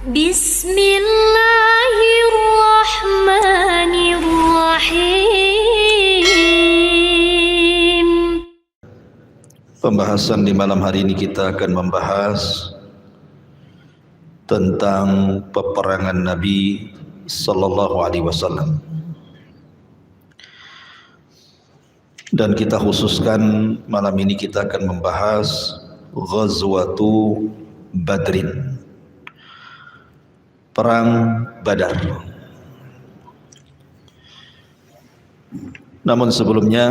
Bismillahirrahmanirrahim. Pembahasan di malam hari ini kita akan membahas tentang peperangan Nabi sallallahu alaihi wasallam. Dan kita khususkan malam ini kita akan membahas Ghazwatu Badrin, Perang Badar. Namun sebelumnya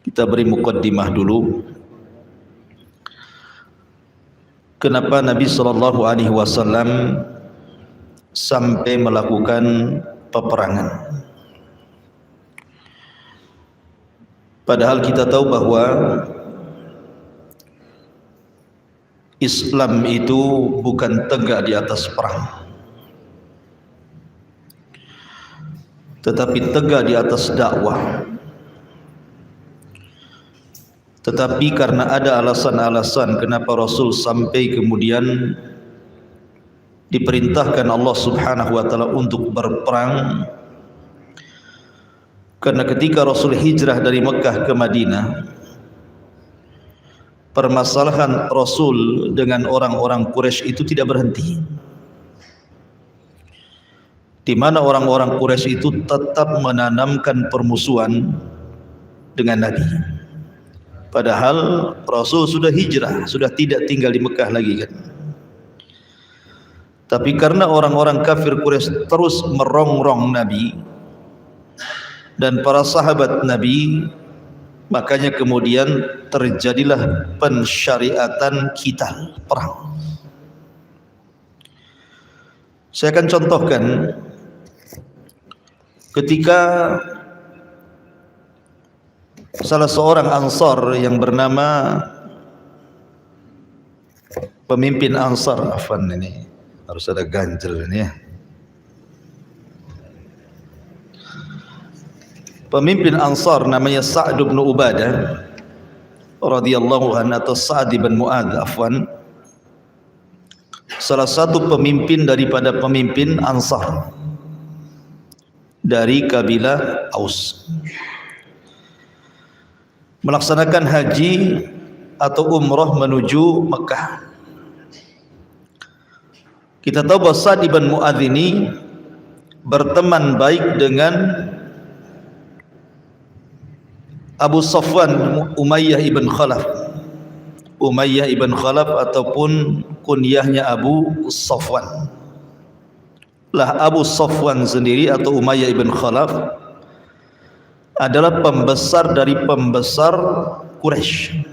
kita beri muqaddimah dulu. Kenapa Nabi sallallahu alaihi wasallam sampai melakukan peperangan? Padahal kita tahu bahwa Islam itu bukan tegak di atas perang, tetapi tegak di atas dakwah. Tetapi karena ada alasan-alasan kenapa Rasul sampai kemudian diperintahkan Allah Subhanahu wa taala untuk berperang, karena ketika Rasul hijrah dari Mekah ke Madinah, permasalahan Rasul dengan orang-orang Quraisy itu tidak berhenti, di mana orang-orang Quraisy itu tetap menanamkan permusuhan dengan Nabi. Padahal Rasul sudah hijrah, sudah tidak tinggal di Mekah lagi kan. Tapi karena orang-orang kafir Quraisy terus merongrong Nabi dan para sahabat Nabi, makanya kemudian terjadilah pensyariatan kita perang. Saya akan contohkan ketika salah seorang Ansar yang bernama pemimpin Ansar, ini harus ada ganjel ini ya. Pemimpin Ansar namanya Sa'd bin Ubadah radhiyallahu anhu, atau Sa'd bin Mu'adz salah satu pemimpin daripada pemimpin Ansar dari kabilah Aus, melaksanakan haji atau umrah menuju Mekah. Kita tahu bahwa Sa'd bin Mu'adz ini berteman baik dengan Abu Safwan Umayyah ibn Khalaf. Umayyah ibn Khalaf ataupun kunyahnya Abu Safwan. Lah Abu Safwan sendiri atau Umayyah ibn Khalaf adalah pembesar dari pembesar Quraisy,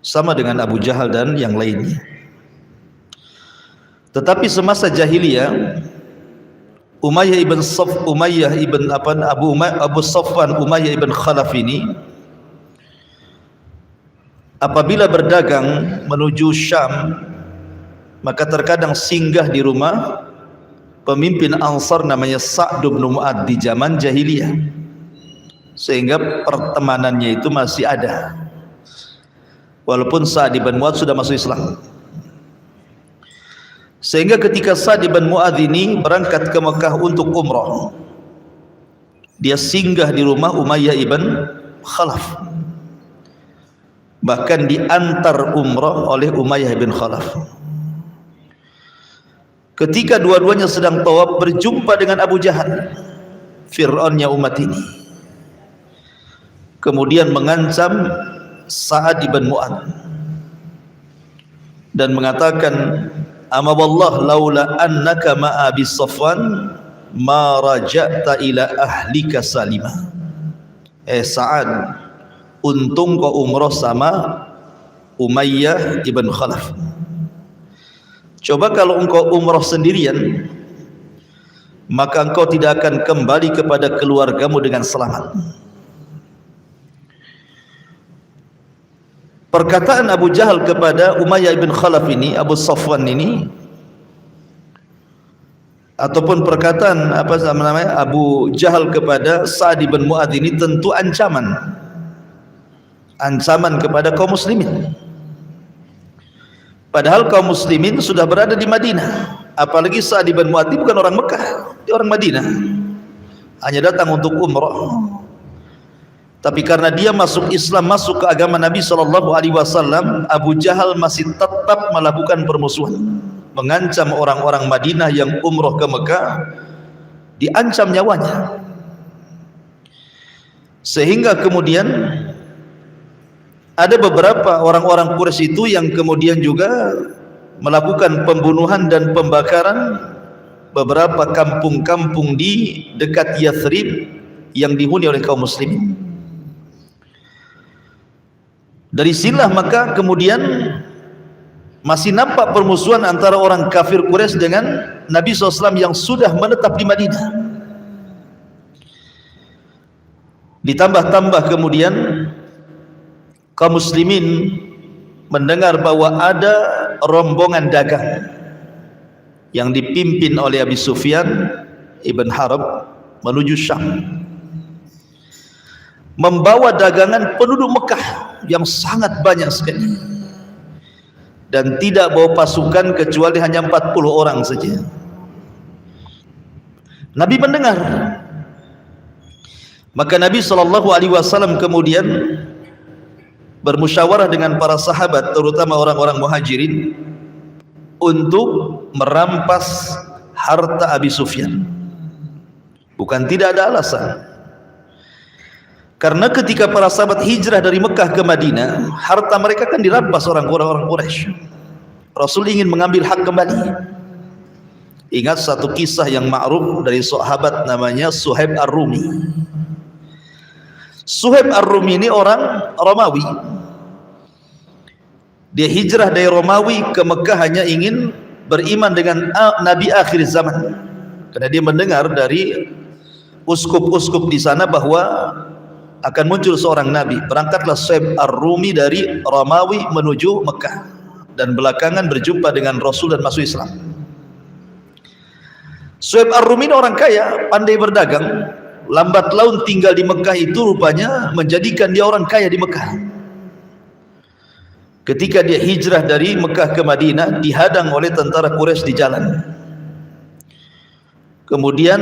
sama dengan Abu Jahal dan yang lainnya. Tetapi semasa jahiliyah, Umayyah ibn Abu Safwan Umayyah ibn Khalaf ini apabila berdagang menuju Syam, maka terkadang singgah di rumah pemimpin Ansar namanya Sa'd bin Mu'adz di zaman jahiliyah, sehingga pertemanannya itu masih ada walaupun Sa'd bin Mu'adz sudah masuk Islam. Sehingga ketika Sa'd bin Mu'adz ini berangkat ke Mekah untuk umrah, dia singgah di rumah Umayyah ibn Khalaf, bahkan diantar umrah oleh Umayyah ibn Khalaf. Ketika dua-duanya sedang tawaf, berjumpa dengan Abu Jahal, Fir'aunnya umat ini, kemudian mengancam Sa'd bin Mu'adz dan mengatakan, "Amma wallah laula annaka ma'a Abi Safwan ma raja'ta ila ahlika salima." Sa'ad, untung kau umrah sama Umayyah ibn Khalaf. Coba kalau engkau umrah sendirian, maka engkau tidak akan kembali kepada keluargamu dengan selamat. Perkataan Abu Jahal kepada Umayyah ibn Khalaf ini, Abu Safwan ini, ataupun perkataan Abu Jahal kepada Sa'd bin Mu'adz ini tentu ancaman kepada kaum muslimin. Padahal kaum muslimin sudah berada di Madinah. Apalagi Sa'd bin Mu'adh bukan orang Mekah, dia orang Madinah, hanya datang untuk umrah. Tapi karena dia masuk Islam, masuk ke agama Nabi SAW, Abu Jahal masih tetap melakukan permusuhan, mengancam orang-orang Madinah yang umrah ke Mekah, diancam nyawanya. Sehingga kemudian ada beberapa orang-orang Quraisy itu yang kemudian juga melakukan pembunuhan dan pembakaran beberapa kampung-kampung di dekat Yathrib yang dihuni oleh kaum muslimin. Dari sinilah maka kemudian masih nampak permusuhan antara orang kafir Quraisy dengan Nabi SAW yang sudah menetap di Madinah. Ditambah-tambah kemudian kaum muslimin mendengar bahwa ada rombongan dagang yang dipimpin oleh Abi Sufyan ibn Harb menuju Syam, membawa dagangan penduduk Mekah yang sangat banyak sekali, dan tidak bawa pasukan kecuali hanya 40 orang saja. Nabi mendengar, maka Nabi SAW kemudian bermusyawarah dengan para sahabat, terutama orang-orang muhajirin, untuk merampas harta Abi Sufyan. Bukan tidak ada alasan, karena ketika para sahabat hijrah dari Mekah ke Madinah, harta mereka kan dirampas orang-orang Quraisy. Rasul ingin mengambil hak kembali. Ingat satu kisah yang ma'ruf dari sahabat namanya Suhaib Ar-Rumi. Suhaib Ar-Rumi ini orang Romawi. Dia hijrah dari Romawi ke Mekah hanya ingin beriman dengan Nabi akhir zaman, karena dia mendengar dari uskup-uskup di sana bahwa akan muncul seorang Nabi. Berangkatlah Suhaib Ar-Rumi dari Romawi menuju Mekah, dan belakangan berjumpa dengan Rasul dan masuk Islam. Suhaib Ar-Rumi ini orang kaya, pandai berdagang. Lambat laun tinggal di Mekah itu rupanya menjadikan dia orang kaya di Mekah. Ketika dia hijrah dari Mekah ke Madinah, dihadang oleh tentara Quraisy di jalan. Kemudian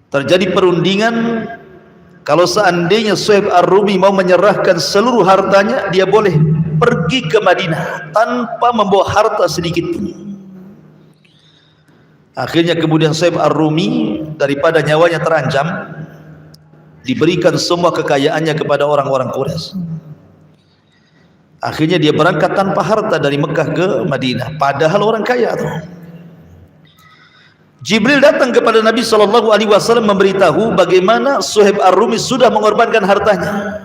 terjadi perundingan, kalau seandainya Suhaib Ar-Rumi mau menyerahkan seluruh hartanya, dia boleh pergi ke Madinah tanpa membawa harta sedikit pun. Akhirnya kemudian Suhaib Ar-Rumi, daripada nyawanya terancam, diberikan semua kekayaannya kepada orang-orang Quraisy. Akhirnya dia berangkat tanpa harta dari Mekah ke Madinah, padahal orang kaya tuh. Jibril datang kepada Nabi SAW memberitahu bagaimana Suhaib Ar-Rumi sudah mengorbankan hartanya.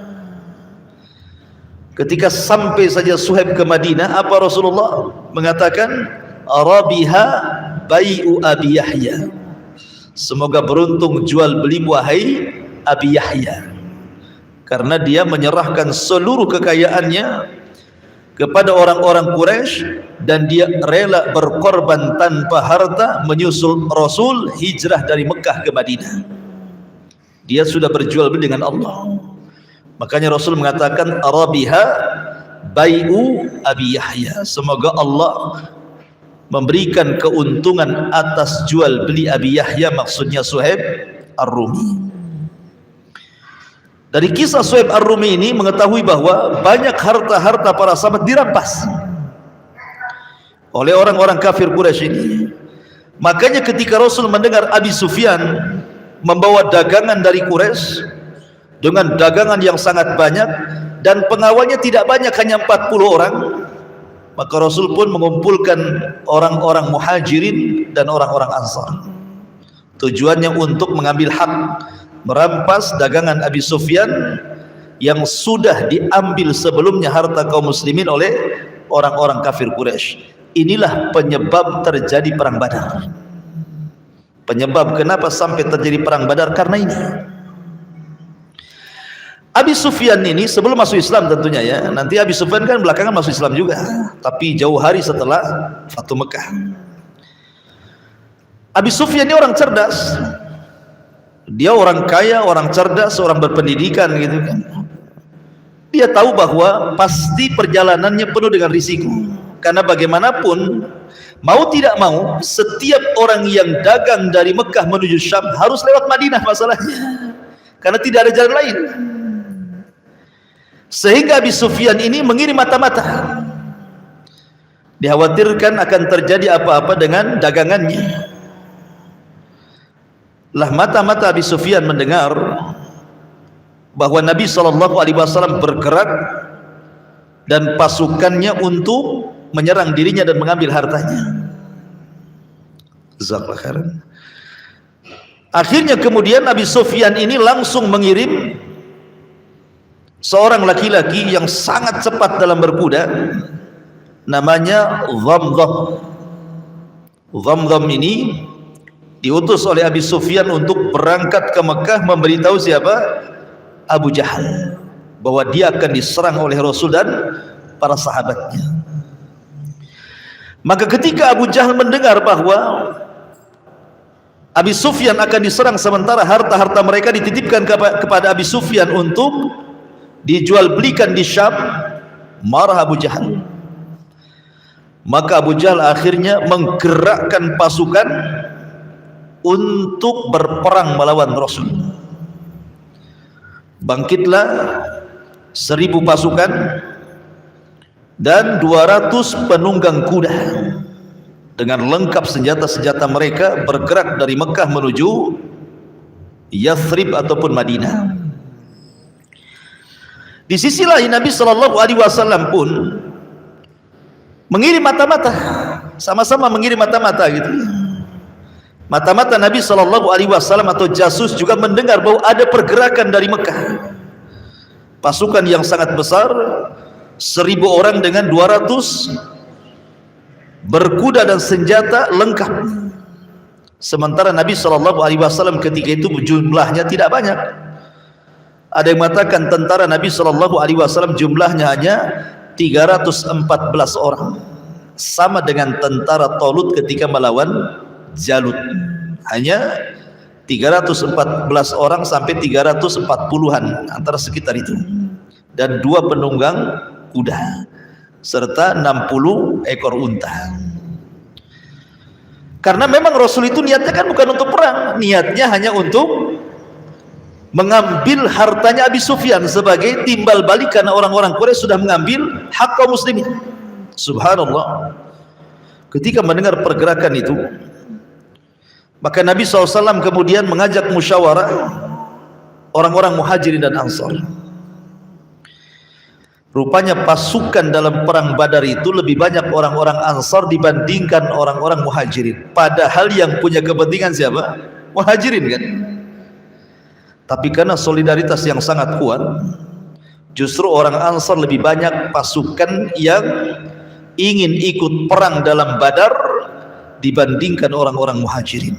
Ketika sampai saja Suhaib ke Madinah, apa Rasulullah mengatakan? Arabiha bai'u Abi Yahya. Semoga beruntung jual beli wahai Abi Yahya, karena dia menyerahkan seluruh kekayaannya kepada orang-orang Quraisy, dan dia rela berkorban tanpa harta menyusul Rasul hijrah dari Mekah ke Madinah. Dia sudah berjual beli dengan Allah. Makanya Rasul mengatakan Arabiha bai'u Abi Yahya. Semoga Allah memberikan keuntungan atas jual beli Abi Yahya, maksudnya Suhaib Ar-Rumi. Dari kisah Suhaib Ar-Rumi ini mengetahui bahwa banyak harta-harta para sahabat dirampas oleh orang-orang kafir Quraisy ini. Makanya ketika Rasul mendengar Abi Sufyan membawa dagangan dari Quraisy dengan dagangan yang sangat banyak, dan pengawalnya tidak banyak, hanya 40 orang, maka Rasul pun mengumpulkan orang-orang muhajirin dan orang-orang ansar. Tujuannya untuk mengambil hak, merampas dagangan Abi Sufyan yang sudah diambil sebelumnya harta kaum muslimin oleh orang-orang kafir Quraisy. Inilah penyebab terjadi perang Badar. Penyebab kenapa sampai terjadi perang Badar karena ini. Abi Sufyan ini sebelum masuk Islam tentunya ya. Nanti Abi Sufyan kan belakangan masuk Islam juga, tapi jauh hari setelah Fathu Mekah. Abi Sufyan ini orang cerdas. Dia orang kaya, orang cerdas, orang berpendidikan gitu kan. Dia tahu bahwa pasti perjalanannya penuh dengan risiko. Karena bagaimanapun, mau tidak mau, setiap orang yang dagang dari Mekah menuju Syam harus lewat Madinah masalahnya. Karena tidak ada jalan lain. Sehingga Abi Sufyan ini mengirim mata-mata. Dikhawatirkan akan terjadi apa-apa dengan dagangannya. Lah mata-mata Abi Sufyan mendengar bahwa Nabi SAW bergerak dan pasukannya untuk menyerang dirinya dan mengambil hartanya. Jazakallahu khairan. Akhirnya kemudian Abi Sufyan ini langsung mengirim seorang laki-laki yang sangat cepat dalam berkuda, namanya Dhamdham. Dhamdham ini diutus oleh Abi Sufyan untuk berangkat ke Mekah memberitahu siapa? Abu Jahal, bahwa dia akan diserang oleh Rasul dan para sahabatnya. Maka ketika Abu Jahal mendengar bahwa Abi Sufyan akan diserang sementara harta-harta mereka dititipkan kepada Abi Sufyan untuk dijual belikan di Syam, marah Abu Jahal. Maka Abu Jahal akhirnya menggerakkan pasukan untuk berperang melawan Rasul. Bangkitlah 1000 pasukan dan 200 penunggang kuda dengan lengkap senjata-senjata mereka, bergerak dari Mekah menuju Yathrib ataupun Madinah. Di sisi lain Nabi SAW pun mengirim mata-mata, sama-sama mengirim mata-mata gitu. Mata-mata Nabi SAW atau jasus juga mendengar bahwa ada pergerakan dari Mekah. Pasukan yang sangat besar, 1000 orang dengan 200 berkuda dan senjata lengkap. Sementara Nabi SAW ketika itu jumlahnya tidak banyak. Ada yang mengatakan tentara Nabi SAW jumlahnya hanya 314 orang, sama dengan tentara Talut ketika melawan Jalut, hanya 314 orang sampai 340-an antara sekitar itu, dan 2 penunggang kuda serta 60 ekor unta. Karena memang Rasul itu niatnya kan bukan untuk perang, niatnya hanya untuk mengambil hartanya Abi Sufyan sebagai timbal balik karena orang-orang Quraisy sudah mengambil hak kaum muslimin. Subhanallah. Ketika mendengar pergerakan itu, maka Nabi SAW kemudian mengajak musyawarah orang-orang Muhajirin dan Ansar. Rupanya pasukan dalam perang Badar itu lebih banyak orang-orang Ansar dibandingkan orang-orang Muhajirin. Padahal yang punya kepentingan siapa? Muhajirin kan? Tapi karena solidaritas yang sangat kuat, justru orang Ansar lebih banyak pasukan yang ingin ikut perang dalam Badar dibandingkan orang-orang Muhajirin.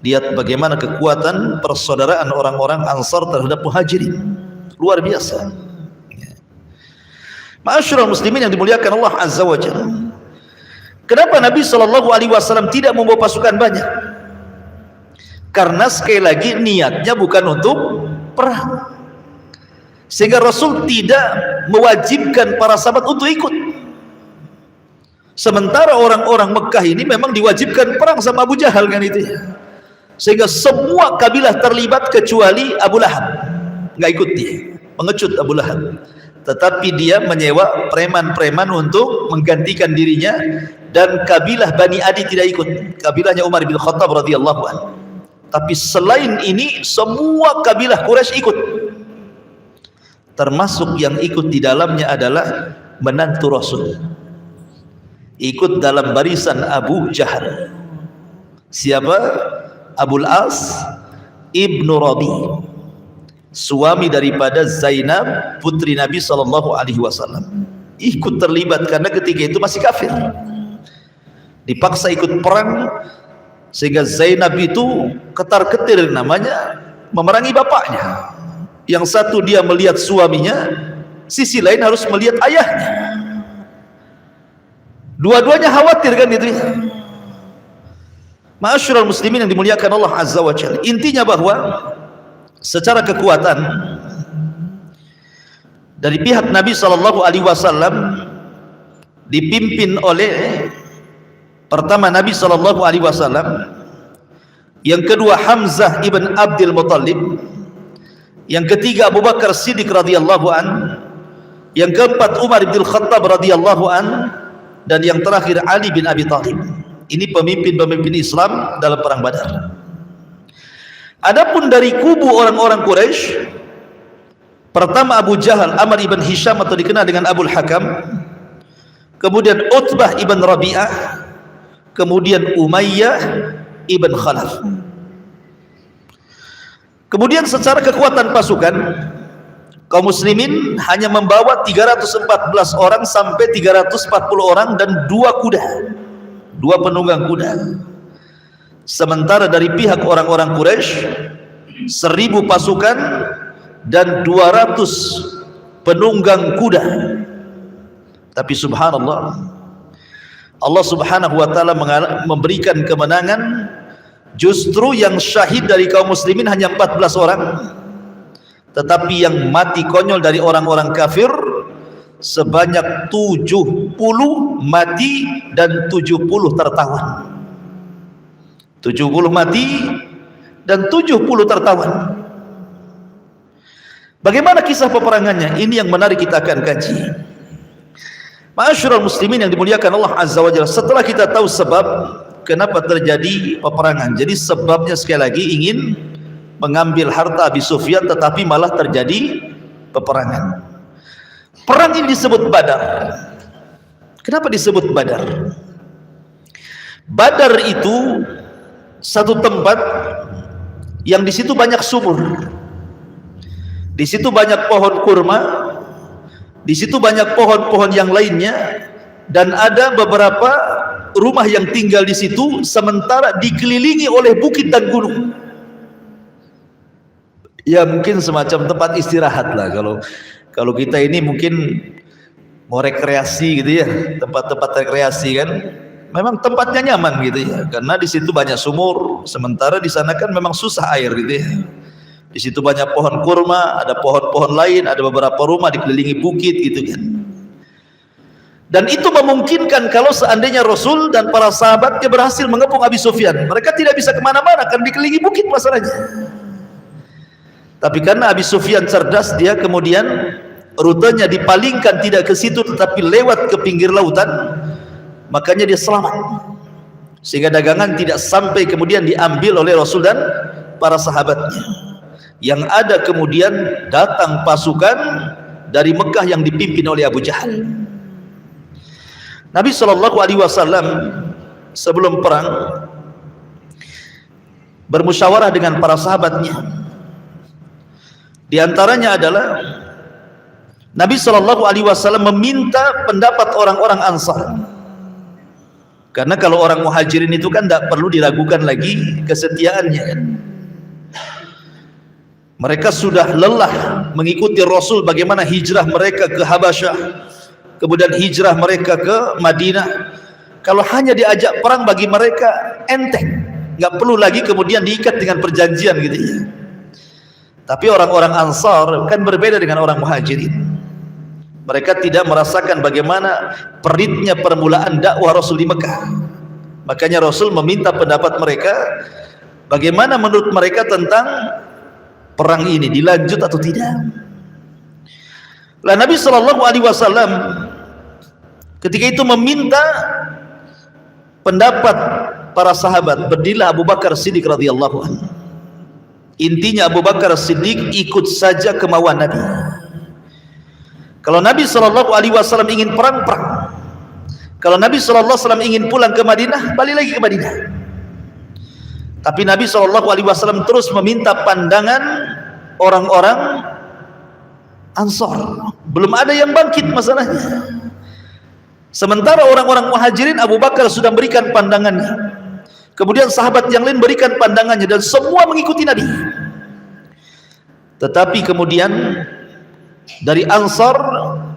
Lihat bagaimana kekuatan persaudaraan orang-orang Ansar terhadap Muhajirin, luar biasa. Ma'asyiral muslimin yang dimuliakan Allah Azza wa Jalla. Kenapa Nabi SAW tidak membawa pasukan banyak? Karena sekali lagi niatnya bukan untuk perang, sehingga Rasul tidak mewajibkan para sahabat untuk ikut. Sementara orang-orang Mekah ini memang diwajibkan perang sama Abu Jahal kan itu ya. Sehingga semua kabilah terlibat kecuali Abu Lahab, nggak ikut dia, mengecut Abu Lahab. Tetapi dia menyewa preman-preman untuk menggantikan dirinya, dan kabilah Bani Adi tidak ikut, kabilahnya Umar bin Khattab radhiyallahu anhu. Tapi selain ini semua kabilah Quraisy ikut, termasuk yang ikut di dalamnya adalah menantu Rasul, ikut dalam barisan Abu Jahal. Siapa? Abul As ibnu Rabi, suami daripada Zainab putri Nabi SAW, ikut terlibat karena ketika itu masih kafir, dipaksa ikut perang, sehingga Zainab itu ketar-ketir namanya memerangi bapaknya. Yang satu dia melihat suaminya, sisi lain harus melihat ayahnya. Dua-duanya khawatir kan itu ya. Ma'asyiral muslimin yang dimuliakan Allah Azza wa Jalla. Intinya bahwa secara kekuatan dari pihak Nabi sallallahu alaihi wasallam dipimpin oleh pertama Nabi sallallahu alaihi wasallam, yang kedua Hamzah ibn Abdul Muttalib, yang ketiga Abu Bakar Siddiq radhiyallahu an, yang keempat Umar bin Khattab radhiyallahu an, dan yang terakhir Ali bin Abi Thalib. Ini pemimpin-pemimpin Islam dalam perang Badar. Adapun dari kubu orang-orang Quraisy, pertama Abu Jahal Amr ibn Hisham atau dikenal dengan Abul Hakam, kemudian Utbah ibn Rabi'ah, kemudian Umayyah ibn Khalaf. Kemudian secara kekuatan pasukan, kaum muslimin hanya membawa 314 orang sampai 340 orang dan 2 kuda, 2 penunggang kuda. Sementara dari pihak orang-orang Quraisy 1000 pasukan dan 200 penunggang kuda. Tapi subhanallah, Allah subhanahu wa ta'ala memberikan kemenangan. Justru yang syahid dari kaum muslimin hanya 14 orang, tetapi yang mati konyol dari orang-orang kafir sebanyak 70 mati dan 70 tertawan. 70 mati dan 70 tertawan. Bagaimana kisah peperangannya? Ini yang menarik, kita akan kaji. Ma'asyiral muslimin yang dimuliakan Allah Azza wa Jalla, setelah kita tahu sebab kenapa terjadi peperangan, jadi sebabnya sekali lagi ingin mengambil harta Abi Sufyan, tetapi malah terjadi peperangan. Perang ini disebut Badar. Kenapa disebut Badar? Badar itu satu tempat yang di situ banyak sumur, di situ banyak pohon kurma, di situ banyak pohon-pohon yang lainnya, dan ada beberapa rumah yang tinggal di situ, sementara dikelilingi oleh bukit dan gunung. Ya mungkin semacam tempat istirahat lah. Kalau kita ini mungkin mau rekreasi gitu ya, tempat-tempat rekreasi kan, memang tempatnya nyaman gitu ya, karena di situ banyak sumur, sementara di sana kan memang susah air gitu ya. Di situ banyak pohon kurma, ada pohon-pohon lain, ada beberapa rumah dikelilingi bukit gitu kan. Dan itu memungkinkan kalau seandainya Rasul dan para sahabatnya berhasil mengepung Abi Sufyan, mereka tidak bisa kemana-mana karena dikelilingi bukit masalahnya. Tapi karena Abi Sufyan cerdas, dia kemudian rutenya dipalingkan tidak ke situ tetapi lewat ke pinggir lautan, makanya dia selamat, sehingga dagangan tidak sampai kemudian diambil oleh Rasul dan para sahabatnya. Yang ada kemudian datang pasukan dari Mekah yang dipimpin oleh Abu Jahal. Nabi sallallahu alaihi wasallam sebelum perang bermusyawarah dengan para sahabatnya. Di antaranya adalah Nabi sallallahu alaihi wasallam meminta pendapat orang-orang Ansar. Karena kalau orang Muhajirin itu kan tidak perlu diragukan lagi kesetiaannya kan. Mereka sudah lelah mengikuti Rasul, bagaimana hijrah mereka ke Habasyah, kemudian hijrah mereka ke Madinah. Kalau hanya diajak perang bagi mereka enteng, nggak perlu lagi kemudian diikat dengan perjanjian gitu ya. Tapi orang-orang Ansar kan berbeda dengan orang Muhajirin. Mereka tidak merasakan bagaimana peritnya permulaan dakwah Rasul di Mekah. Makanya Rasul meminta pendapat mereka, bagaimana menurut mereka tentang perang ini, dilanjut atau tidak. Lah Nabi sallallahu alaihi wasallam ketika itu meminta pendapat para sahabat. Berdirilah Abu Bakar Siddiq radhiyallahu anhu. Intinya Abu Bakar Siddiq ikut saja kemauan Nabi. Kalau Nabi sallallahu alaihi wasallam ingin perang. Kalau Nabi sallallahu alaihi wasallam ingin pulang ke Madinah, balik lagi ke Madinah. Tapi Nabi sallallahu alaihi wasallam terus meminta pandangan orang-orang Ansar. Belum ada yang bangkit masalahnya. Sementara orang-orang Muhajirin, Abu Bakar sudah berikan pandangannya, kemudian sahabat yang lain berikan pandangannya, dan semua mengikuti Nabi. Tetapi kemudian dari Ansar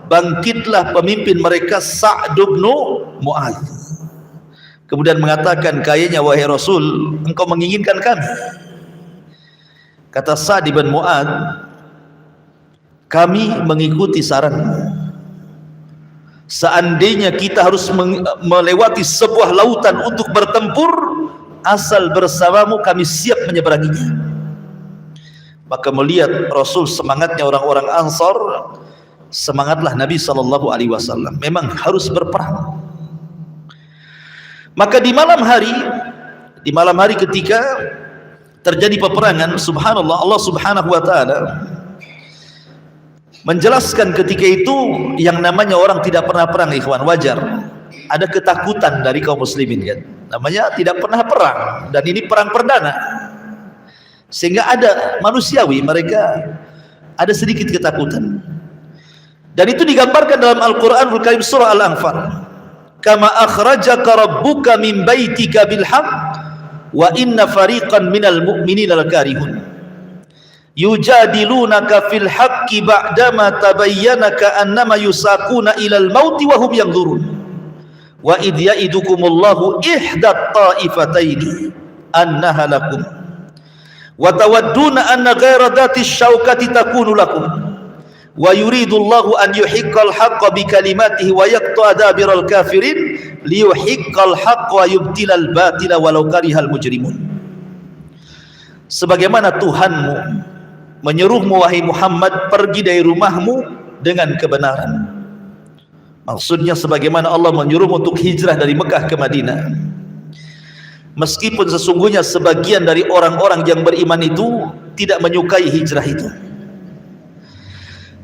bangkitlah pemimpin mereka, Sa'd bin Mu'adz. Kemudian mengatakan, kayaknya wahai Rasul, engkau menginginkan kami. Kata Sa'd bin Mu'adz, kami mengikuti saranmu. Seandainya kita harus melewati sebuah lautan untuk bertempur, asal bersamamu kami siap menyeberanginya. Maka melihat Rasul semangatnya orang-orang Ansar, semangatlah Nabi SAW. Memang harus berperang. Maka di malam hari ketika terjadi peperangan, subhanallah, Allah Subhanahu wa taala menjelaskan ketika itu yang namanya orang tidak pernah perang, ikhwan, wajar. Ada ketakutan dari kaum muslimin kan. Namanya tidak pernah perang dan ini perang perdana. Sehingga ada manusiawi, mereka ada sedikit ketakutan. Dan itu digambarkan dalam Al-Qur'anul Karim surah Al-Anfal. Kama akhrajaka rabbuka min baitika bil haqq wa inna fariqan minal mu'minina lakarihun. Yujadilunaka fil haqqi ba'dama tabayyana ka'annama yusaquna ilal mauti wa hum yanzurun. Wa idh ya'idukumullahu ihdat ta'ifataini annaha lakum wa tawadduna anna ghayra dhati syaukati takunu lakum wa yuridullahu an yuhiqqal haqqa bi kalimatihi wa yaqta'a dabiral kafirin liyuhiqqal haqqa wa yubtilal batila walau karihal mujrimun. Sebagaimana Tuhanmu menyuruhmu wahai Muhammad, pergi dari rumahmu dengan kebenaran. Maksudnya sebagaimana Allah menyuruhmu untuk hijrah dari Mekah ke Madinah. Meskipun sesungguhnya sebagian dari orang-orang yang beriman itu tidak menyukai hijrah itu.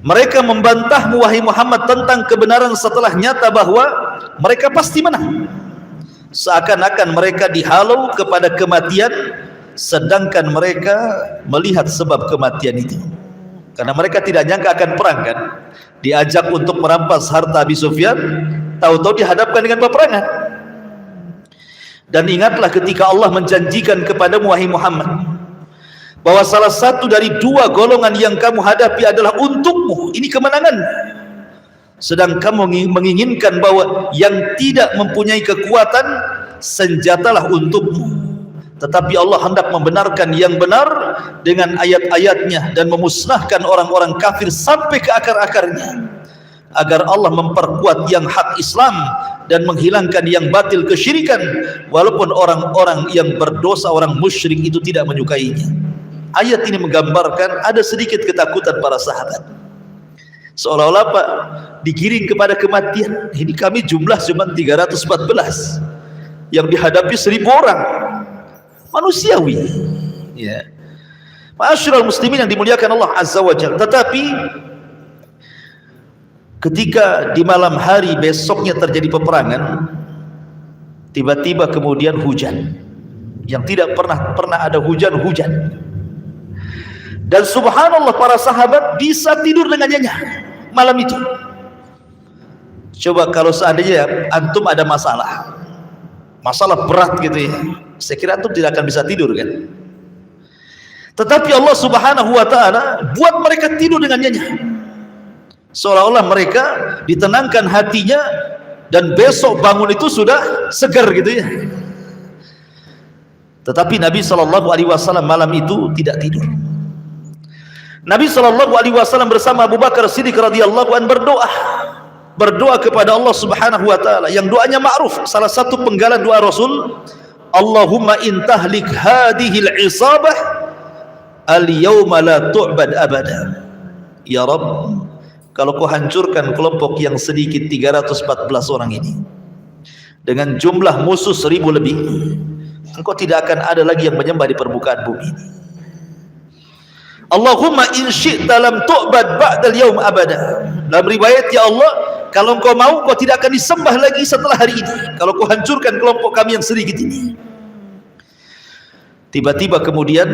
Mereka membantahmu wahai Muhammad tentang kebenaran setelah nyata bahwa mereka pasti menang. Seakan-akan mereka dihalau kepada kematian, sedangkan mereka melihat sebab kematian itu. Karena mereka tidak nyangka akan perang kan. Diajak untuk merampas harta Abi Sufyan, tahu-tahu dihadapkan dengan peperangan. Dan ingatlah ketika Allah menjanjikan kepadamu wahai Muhammad bahwa salah satu dari dua golongan yang kamu hadapi adalah untukmu, ini kemenangan. Sedang kamu menginginkan bahwa yang tidak mempunyai kekuatan, senjatalah untukmu. Tetapi Allah hendak membenarkan yang benar dengan ayat-ayatnya dan memusnahkan orang-orang kafir sampai ke akar-akarnya, agar Allah memperkuat yang hak Islam dan menghilangkan yang batil kesyirikan, walaupun orang-orang yang berdosa, orang musyrik itu tidak menyukainya. Ayat ini menggambarkan ada sedikit ketakutan para sahabat, seolah-olah Pak digiring kepada kematian. Ini kami jumlah cuma 314, yang dihadapi 1000 orang. Manusiawi, ya. Ma'asyiral muslimin yang dimuliakan Allah Azza wa Jalla. Tetapi ketika di malam hari besoknya terjadi peperangan, tiba-tiba kemudian hujan yang tidak pernah ada hujan. Dan subhanallah para sahabat bisa tidur dengan nyenyak malam itu. Coba kalau seandainya antum ada masalah berat gitu ya, saya kira antum tidak akan bisa tidur kan. Tetapi Allah Subhanahu wa taala buat mereka tidur dengan nyenyak, seolah-olah mereka ditenangkan hatinya dan besok bangun itu sudah segar gitu ya. Tetapi Nabi SAW malam itu tidak tidur. Nabi SAW bersama Abu Bakar Siddiq radhiyallahu anhu berdoa kepada Allah Subhanahu wa taala yang doanya ma'ruf. Salah satu penggalan doa Rasul, Allahumma intahlik hadhil isabah al-yawma la tu'bad abada. Ya Rabb, kalau kau hancurkan kelompok yang sedikit 314 orang ini dengan jumlah musuh 1000 lebih, engkau tidak akan ada lagi yang menyembah di permukaan bumi ini. Allahumma in syi'ta lam tu'bad ba'dal yawm abada. Dalam riwayat, ya Allah, kalau engkau mau, kau tidak akan disembah lagi setelah hari ini, kalau kau hancurkan kelompok kami yang sedikit ini. Tiba-tiba kemudian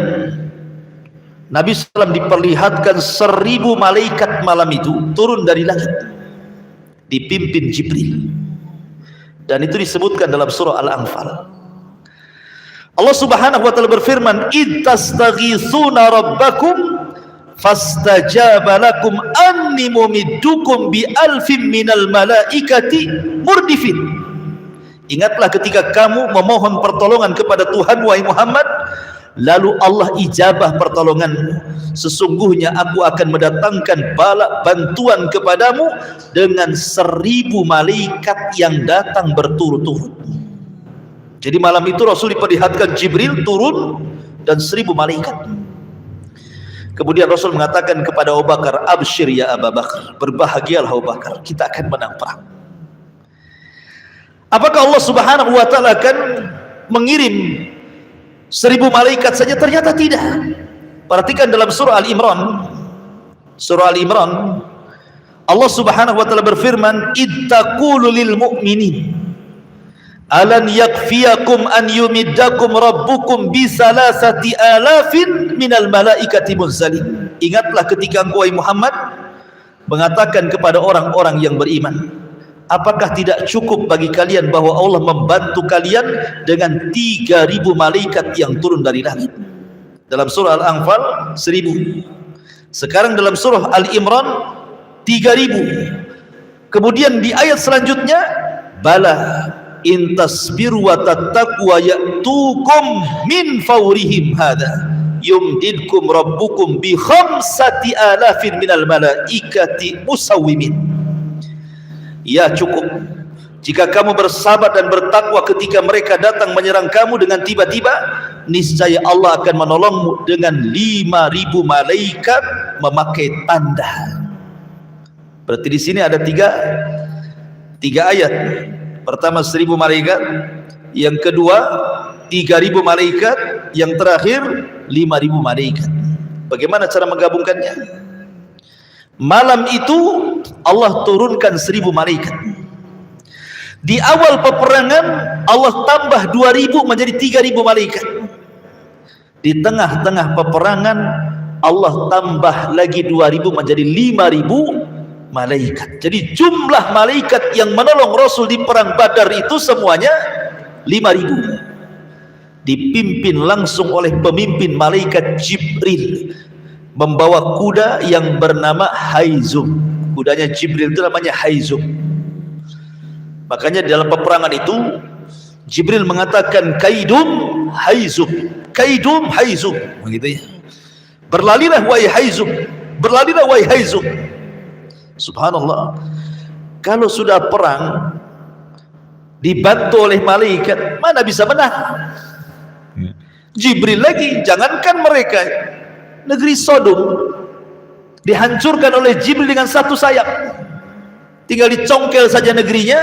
Nabi SAW diperlihatkan 1000 malaikat malam itu turun dari langit, dipimpin Jibril. Dan itu disebutkan dalam surah Al-Anfal. Allah Subhanahu wa taala berfirman, "Id tastaghitsuna rabbakum fastajaba lakum anni mumiddukum bi alfin minal malaikati murdifin." Ingatlah ketika kamu memohon pertolongan kepada Tuhan wahai Muhammad, lalu Allah ijabah pertolonganmu, sesungguhnya aku akan mendatangkan bala bantuan kepadamu dengan 1000 malaikat yang datang berturut-turut. Jadi malam itu Rasul diperlihatkan Jibril turun dan 1000 malaikat. Kemudian Rasul mengatakan kepada Abu Bakar, absyir ya Abu Bakar, berbahagialah Abu Bakar, kita akan menang perang. Apakah Allah Subhanahu wa taala akan mengirim 1000 malaikat saja? Ternyata tidak. Perhatikan dalam surah Al-Imran. Surah Al-Imran, Allah Subhanahu wa taala berfirman, ittaqulu lil mu'minin alan yakfiyakum an yumiddakum rabbukum bi 3,000 minal malaikati munzalin. Ingatlah ketika engkau Muhammad mengatakan kepada orang-orang yang beriman, apakah tidak cukup bagi kalian bahwa Allah membantu kalian dengan 3.000 malaikat yang turun dari langit? Dalam surah Al-Anfal 1000. Sekarang dalam surah Al-Imran 3.000. Kemudian di ayat selanjutnya, bala in tasbiru wa tattaqu wa ya'tukum min fawrihim hadha yumdidkum rabbukum bi 5,000 minal malaikati musawwimin. Ya cukup jika kamu bersabar dan bertakwa ketika mereka datang menyerang kamu dengan tiba-tiba, niscaya Allah akan menolongmu dengan 5.000 malaikat memakai tanda. Berarti di sini ada tiga ayat. Pertama 1000 malaikat, yang kedua 3.000 malaikat, yang terakhir 5.000 malaikat. Bagaimana cara menggabungkannya? Malam itu Allah turunkan 1000 malaikat. Di awal peperangan Allah tambah 2.000 menjadi 3.000 malaikat. Di tengah-tengah peperangan Allah tambah lagi 2.000 menjadi 5.000 malaikat. Jadi jumlah malaikat yang menolong Rasul di perang Badar itu semuanya 5.000. Dipimpin langsung oleh pemimpin malaikat Jibril, membawa kuda yang bernama Haizum. Kudanya Jibril itu namanya Haizum. Makanya dalam peperangan itu Jibril mengatakan kaidum Haizum, kaidum Haizum, begitu ya. Berlalilah wahai Haizum, berlalilah wahai Haizum. Subhanallah, kalau sudah perang dibantu oleh malaikat, mana bisa menang? Jibril lagi, jangankan mereka, negeri Sodom dihancurkan oleh Jibril dengan satu sayap. Tinggal dicongkel saja negerinya,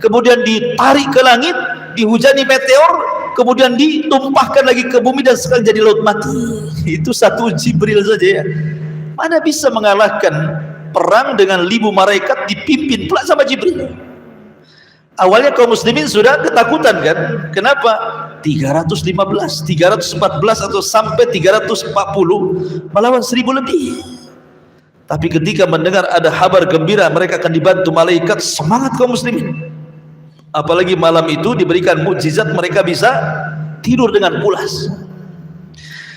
kemudian ditarik ke langit, dihujani meteor, kemudian ditumpahkan lagi ke bumi dan sekali jadi laut mati. Itu satu Jibril saja ya. Mana bisa mengalahkan perang dengan 5.000 malaikat dipimpin pula sama Jibril? Awalnya kaum muslimin sudah ketakutan kan? Kenapa? 315, 314 atau sampai 340 melawan 1.000 lebih. Tapi ketika mendengar ada kabar gembira mereka akan dibantu malaikat, semangat kaum muslimin. Apalagi malam itu diberikan mukjizat, mereka bisa tidur dengan pulas.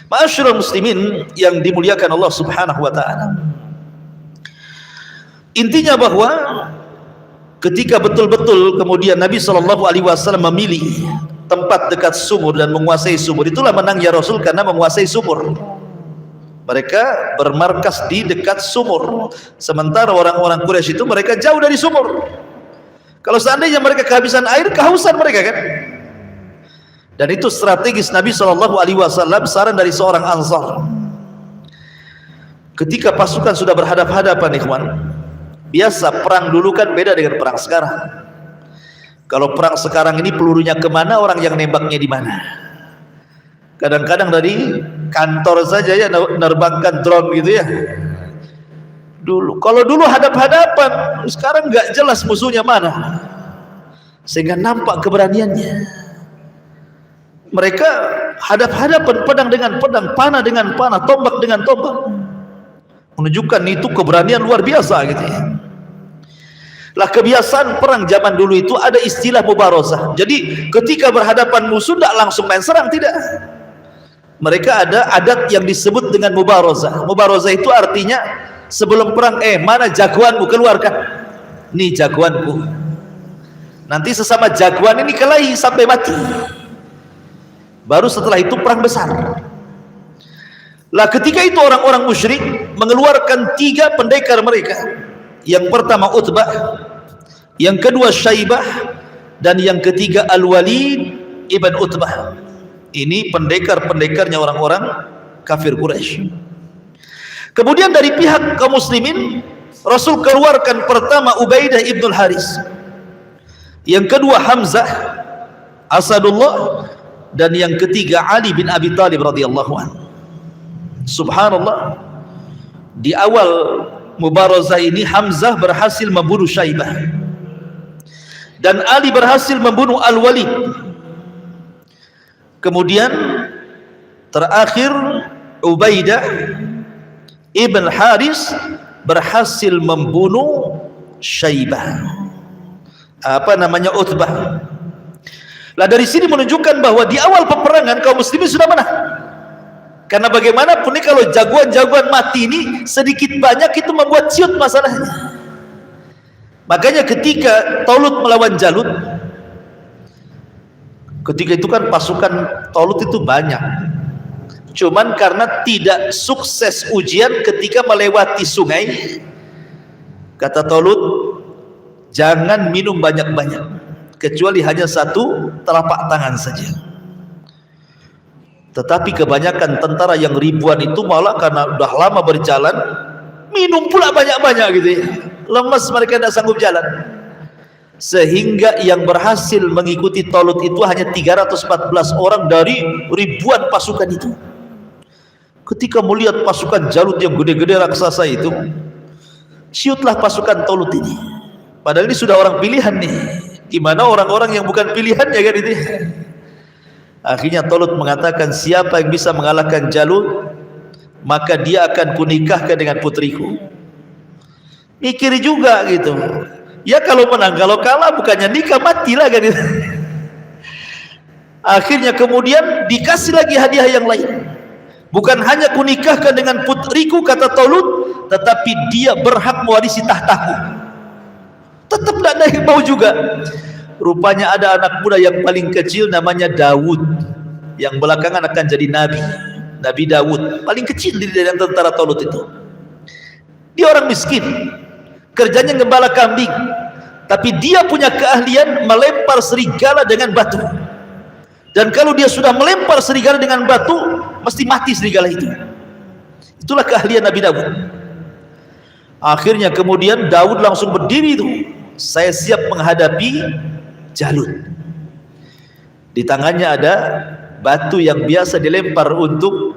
Ma'asyiral muslimin yang dimuliakan Allah Subhanahu wa taala. Intinya bahwa ketika betul-betul kemudian Nabi SAW memilih tempat dekat sumur dan menguasai sumur, itulah menangnya Rasul karena menguasai sumur. Mereka bermarkas di dekat sumur, sementara orang-orang Quraisy itu mereka jauh dari sumur. Kalau seandainya mereka kehabisan air, kehausan mereka kan. Dan itu strategis Nabi SAW, saran dari seorang Ansar. Ketika pasukan sudah berhadap-hadapan, ikhwan, biasa perang dulu kan beda dengan perang sekarang. Kalau perang sekarang ini pelurunya kemana, orang yang nembaknya di mana. Kadang-kadang dari kantor saja ya nerbangkan drone gitu ya. Kalau dulu hadap-hadapan, sekarang nggak jelas musuhnya mana, sehingga nampak keberaniannya. Mereka hadap-hadapan, pedang dengan pedang, panah dengan panah, tombak dengan tombak, menunjukkan itu keberanian luar biasa gitu ya. Lah kebiasaan perang zaman dulu itu ada istilah mubarozah. Jadi ketika berhadapan musuh tidak langsung main serang, tidak. Mereka ada adat yang disebut dengan mubarozah. Mubarozah itu artinya sebelum perang, mana jagoanmu, keluarkan. Nih jagoanku. Nanti sesama jagoan ini kelahi sampai mati. Baru setelah itu perang besar. Lah ketika itu orang-orang musyrik mengeluarkan 3 pendekar mereka. Yang pertama Utbah, yang kedua Syaibah, dan yang ketiga Al-Walid ibn Utbah. Ini pendekar-pendekarnya orang-orang kafir Quraisy. Kemudian dari pihak kaum muslimin, Rasul keluarkan pertama Ubaidah ibn Haris, yang kedua Hamzah Asadullah, dan yang ketiga Ali bin Abi Thalib radhiyallahu anhu. Subhanallah, di awal mubarazah ini Hamzah berhasil membunuh Syaibah dan Ali berhasil membunuh Al-Walid. Kemudian terakhir Ubaidah ibn Haris berhasil membunuh Syaibah, Utbah. Lah dari sini menunjukkan bahwa di awal peperangan kaum muslimin sudah menang. Karena bagaimanapun nih kalau jagoan-jagoan mati ini sedikit banyak itu membuat ciut masalahnya. Makanya ketika Talut melawan Jalut, ketika itu kan pasukan Talut itu banyak. Cuman karena tidak sukses ujian ketika melewati sungai, kata Talut, jangan minum banyak-banyak, kecuali hanya 1 telapak tangan saja. Tetapi kebanyakan tentara yang ribuan itu malah karena udah lama berjalan, minum pula banyak-banyak gitu ya. Lemas, mereka tidak sanggup jalan. Sehingga yang berhasil mengikuti Talut itu hanya 314 orang dari ribuan pasukan itu. Ketika melihat pasukan Jalut yang gede-gede raksasa itu, ciutlah pasukan Talut ini. Padahal ini sudah orang pilihan nih. Gimana orang-orang yang bukan pilihan ya kan itu. Akhirnya Talut mengatakan, siapa yang bisa mengalahkan Jalut, maka dia akan kunikahkan dengan putriku. Mikir juga gitu. Ya kalau menang, kalau kalah bukannya nikah, matilah kan itu. Akhirnya kemudian dikasih lagi hadiah yang lain. Bukan hanya kunikahkan dengan putriku, kata Talut, tetapi dia berhak mewarisi tahtaku. Tetap tidak ada yang mau juga. Rupanya ada anak muda yang paling kecil namanya Daud, yang belakangan akan jadi nabi. Nabi Daud paling kecil di dalam tentara Talut itu. Dia orang miskin, kerjanya gembala kambing, tapi dia punya keahlian melempar serigala dengan batu. Dan kalau dia sudah melempar serigala dengan batu, mesti mati serigala itu. Itulah keahlian Nabi Daud. Akhirnya kemudian Daud langsung berdiri itu, saya siap menghadapi Jalut. Di tangannya ada batu yang biasa dilempar untuk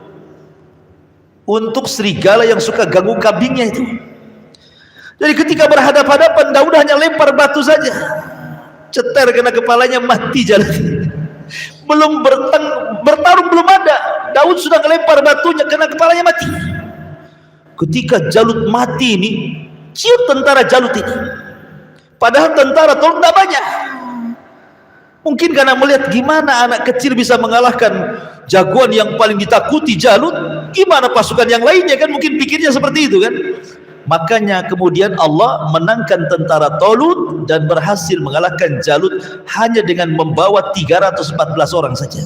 serigala yang suka ganggu kambingnya itu. Jadi ketika berhadap-hadapan, Daud hanya lempar batu saja, ceter kena kepalanya, mati Jalut. Belum bertarung belum ada, Daud sudah melempar batunya, kena kepalanya, mati. Ketika Jalut mati ini, ciut tentara Jalut ini. Padahal tentara Talut tidak banyak. Mungkin karena melihat gimana anak kecil bisa mengalahkan jagoan yang paling ditakuti Jalut, gimana pasukan yang lainnya, kan mungkin pikirnya seperti itu kan. Makanya kemudian Allah menangkan tentara Talut dan berhasil mengalahkan Jalut hanya dengan membawa 314 orang saja.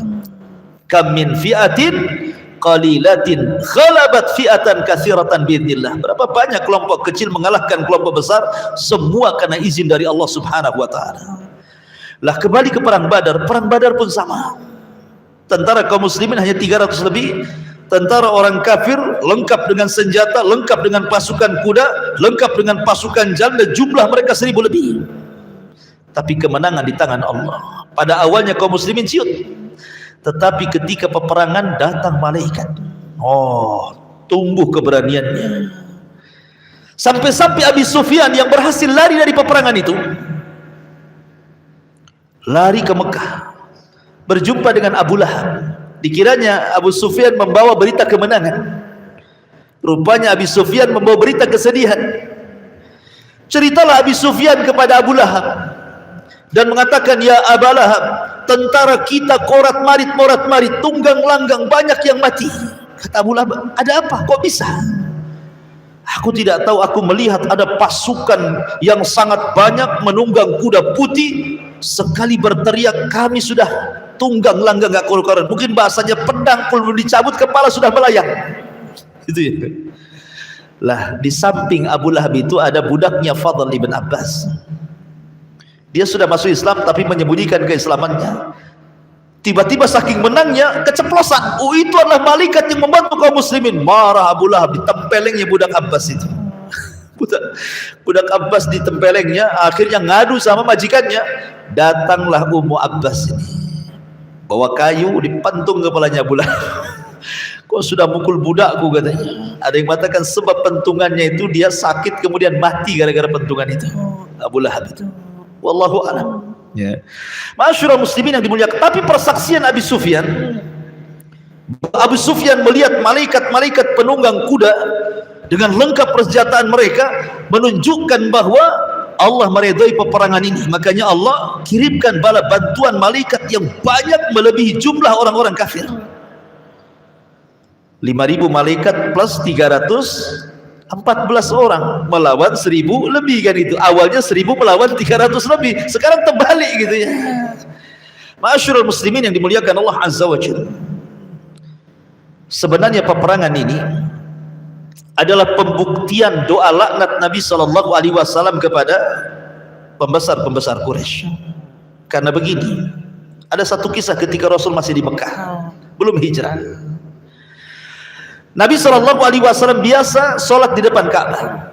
Kam min fi'atin qalilatin khalabat fi'atan katsiratan biidznillah. Berapa banyak kelompok kecil mengalahkan kelompok besar, semua karena izin dari Allah Subhanahu wa taala. Lah kembali ke perang Badar. Perang Badar pun sama. Tentara kaum muslimin hanya 300 lebih. Tentara orang kafir lengkap dengan senjata, lengkap dengan pasukan kuda, lengkap dengan pasukan jalan, dan jumlah mereka 1000 lebih. Tapi kemenangan di tangan Allah. Pada awalnya kaum muslimin ciut, tetapi ketika peperangan datang malaikat. Oh, tumbuh keberaniannya. Sampai-sampai Abi Sufyan yang berhasil lari dari peperangan itu, lari ke Mekah, berjumpa dengan Abu Lahab. Dikiranya Abu Sufyan membawa berita kemenangan. Rupanya Abi Sufyan membawa berita kesedihan. Ceritalah Abi Sufyan kepada Abu Lahab dan mengatakan, ya Abu Lahab, tentara kita morat marit, tunggang langgang, banyak yang mati. Kata Abu Lahab, ada apa? Kok bisa? Aku tidak tahu, aku melihat ada pasukan yang sangat banyak menunggang kuda putih, sekali berteriak kami sudah tunggang langgang gak karu-karuan. Mungkin bahasanya pedang pun belum dicabut, kepala sudah melayang. Gitu ya. Lah di samping Abu Lahab itu ada budaknya Fadl ibn Abbas. Dia sudah masuk Islam tapi menyembunyikan keislamannya. Tiba-tiba saking menangnya keceplosan. Oh, itu adalah malaikat yang membantu kaum muslimin. Marah Abu Lahab, ditempelengnya budak Abbas itu. Budak Abbas ditempelengnya, akhirnya ngadu sama majikannya. Datanglah Ummu Abbas ini, bawa kayu, dipantung kepalanya Abu Lahab. Kok sudah mukul budakku, katanya. Ada yang mengatakan sebab pentungannya itu dia sakit kemudian mati gara-gara pentungan itu Abu Lahab itu. Wallahu a'lam. Ya. Masyurah muslimin yang dimuliakan. Tapi persaksian Abu Sufyan melihat malaikat-malaikat penunggang kuda dengan lengkap persenjataan mereka, menunjukkan bahwa Allah meridhai peperangan ini. Makanya Allah kirimkan bala bantuan malaikat yang banyak melebihi jumlah orang-orang kafir. 5.000 malaikat plus 314 orang melawan 1.000 lebih, kan itu. Awalnya 1.000 melawan 300 lebih, sekarang terbalik gitu ya. Ma'asyiral muslimin yang dimuliakan Allah Azza wa Jalla. Sebenarnya peperangan ini adalah pembuktian doa laknat Nabi SAW kepada pembesar-pembesar Quraisy. Karena begini, ada satu kisah ketika Rasul masih di Mekah, belum hijrah. Nabi SAW biasa sholat di depan Ka'bah.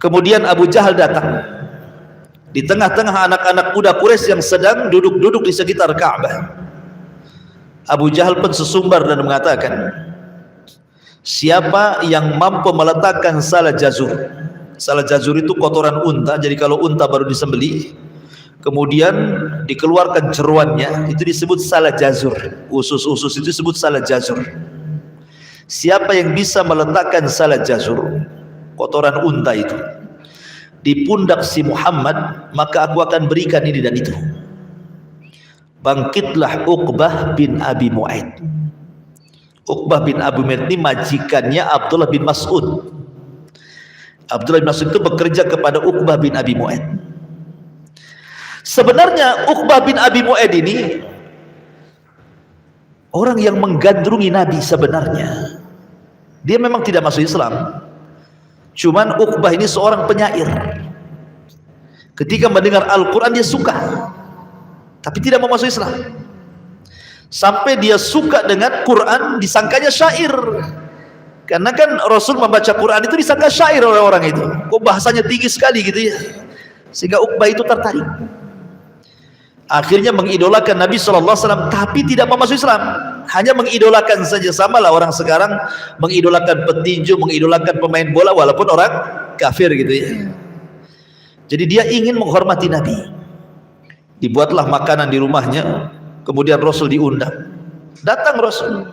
Kemudian Abu Jahal datang di tengah-tengah anak-anak muda Quraisy yang sedang duduk-duduk di sekitar Ka'bah. Abu Jahal pun sesumbar dan mengatakan, siapa yang mampu meletakkan salah jazur. Salah jazur itu kotoran unta. Jadi kalau unta baru disembelih, kemudian dikeluarkan jeruannya, itu disebut salah jazur. Usus-usus itu disebut salah jazur. Siapa yang bisa meletakkan salah jazur, kotoran unta itu, di pundak si Muhammad, maka aku akan berikan ini dan itu. Bangkitlah Uqbah bin Abi Mu'aid. Uqbah bin Abi Mu'aid ini majikannya Abdullah bin Mas'ud. Abdullah bin Mas'ud itu bekerja kepada Uqbah bin Abi Mu'aid. Sebenarnya Uqbah bin Abi Mu'aid ini orang yang menggandrungi Nabi sebenarnya. Dia memang tidak masuk Islam. Cuman Uqbah ini seorang penyair. Ketika mendengar Al-Quran dia suka, tapi tidak mau masuk Islam. Sampai dia suka dengan Quran, disangkanya syair. Karena kan Rasul membaca Quran itu disangka syair oleh orang itu. Kok bahasanya tinggi sekali gitu ya. Sehingga Uqbah itu tertarik. Akhirnya mengidolakan Nabi SAW, tapi tidak mau masuk Islam. Hanya mengidolakan saja. Sama lah orang sekarang mengidolakan petinju, mengidolakan pemain bola walaupun orang kafir gitu ya. Jadi dia ingin menghormati Nabi. Dibuatlah makanan di rumahnya, kemudian Rasul diundang. Datang Rasul.